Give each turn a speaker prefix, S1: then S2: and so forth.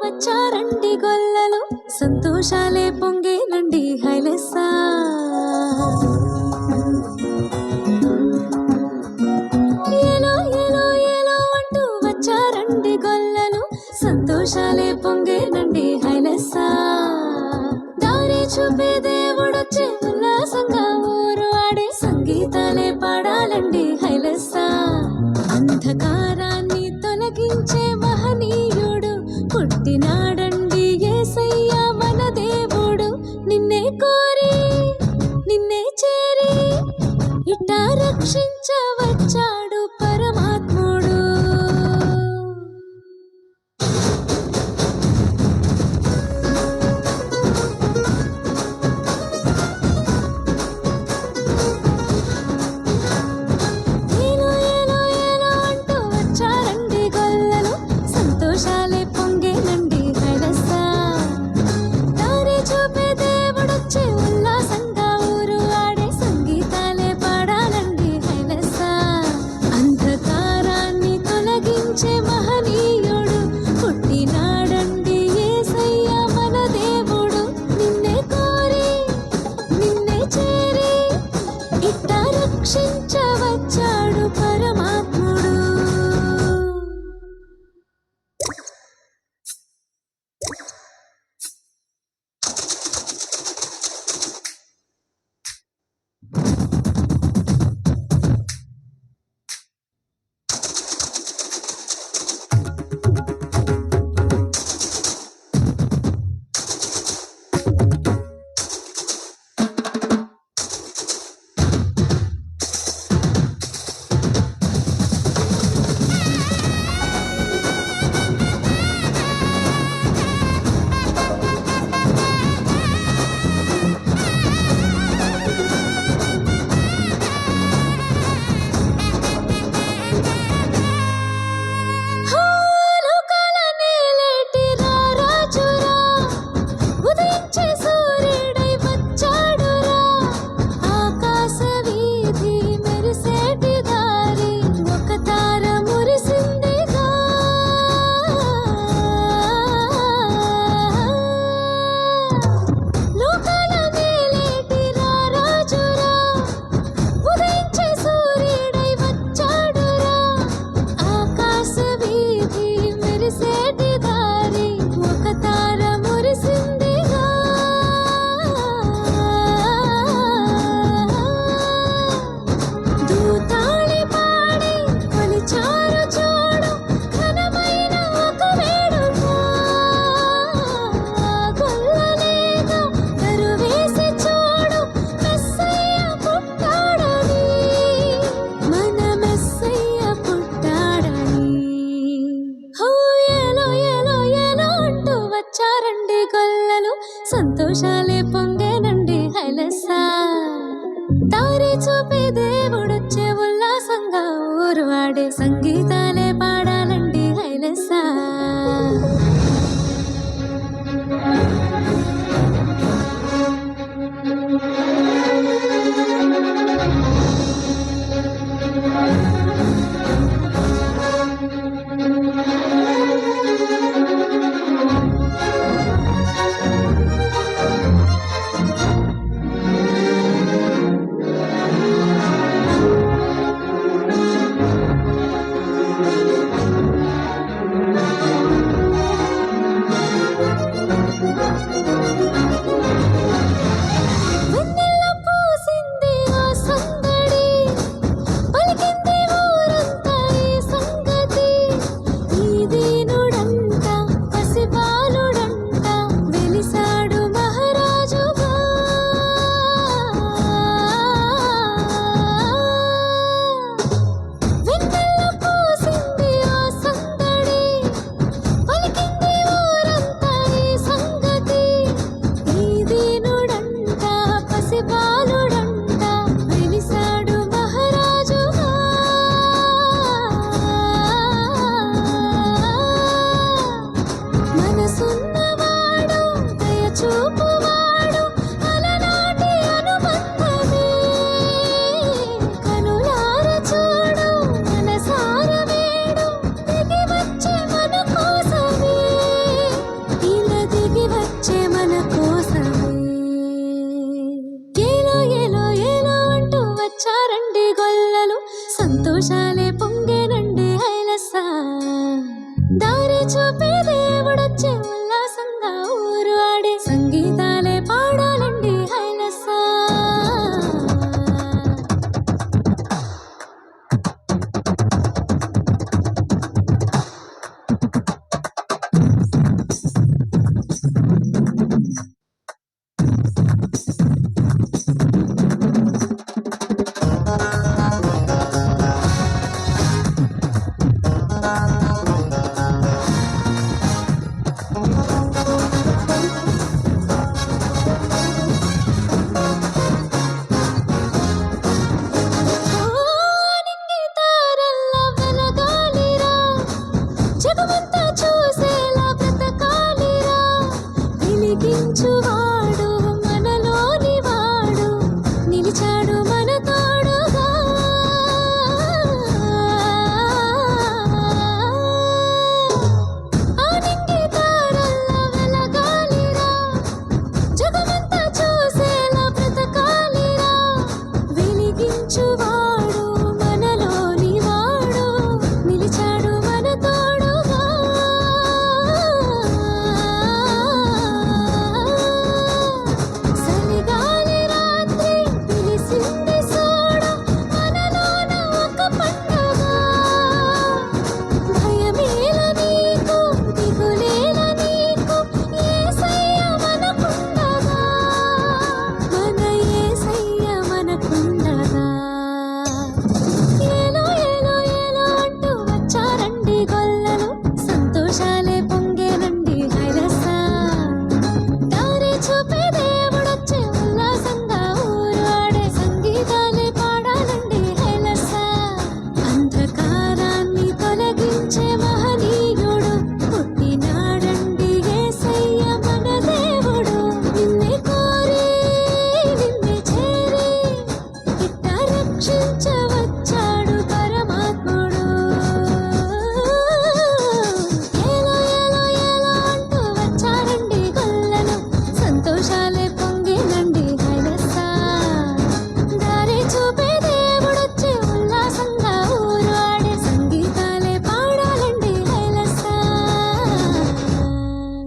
S1: వచ్చారండి గొల్లలు సంతోషాలే పొంగేనండి హైలెస్సా. ఏలో ఏలో ఏలో అంటూ వచ్చారండి గొల్లలు సంతోషాలే పొంగేనండి హైలెస్సా. దారి చూపే దేవుడొచ్చే ఉల్లాసంగా ఊరు ఆడే సంగీతాలే పాడాలండి హైలెస్సా. అంధకారాన్ని తొలగించే మహనీయుడు పుట్టినాడండి యేసయ్య మన దేవుడు. నిన్నే కోరి నిన్నే చేరి ఇట్టా రక్షించవచ్చాడు పరమాత్ముడు. ఏలో ఏలో ఏలో అంటూ వచ్చారండి గొల్లలు సంతోషాలే పొంగేనండి హైలెస్సా. దారి చూపే దేవుడొచ్చే ఉల్లాసంగా ఊరు ఆడే సంగీతాలే పాడాలండి హైలెస్సా. అంధకారాన్ని తొలగించే మహనీయుడు పుట్టినాడండి యేసయ్య మన దేవుడు. నిన్నే కోరి నిన్నే చేరి ఇట్టా రక్షించవచ్చాడు పరమాత్ముడు. లోకాల నేలేటి రారాజురా ఉదయించే సూర్యుడై వచ్చాడురా. ఆకాశ వీధి మెరిసేటి దారి ఒక తార మురిసిందిగా. లోకాల నేలేటి రారాజురా ఉదయించే సూర్యుడై వచ్చాడురా. ఆకాశ వీధి మెరిసేటి దారి ఒక తార మురిసిందిగా. దూతాళి పాడి కొలిచారు చూడు ఘనమైన ఒక వేడుక. గొల్లలేగా దరువేసి చూడు మెస్సయ్య పుట్టాడని, మన మెస్సయ్య పుట్టాడని. హో ఏలో ఏలో ఏలో అంటూ వచ్చారండి గొల్లలు సంతోషాలే పొంగేనండి హైలెస్సా. దారి చూపే దేవుడొచ్చే ఉల్లాసంగా ఊరు ఆడే సంగీతాలే పాడాలండి హైలెస్సా. తెలుసా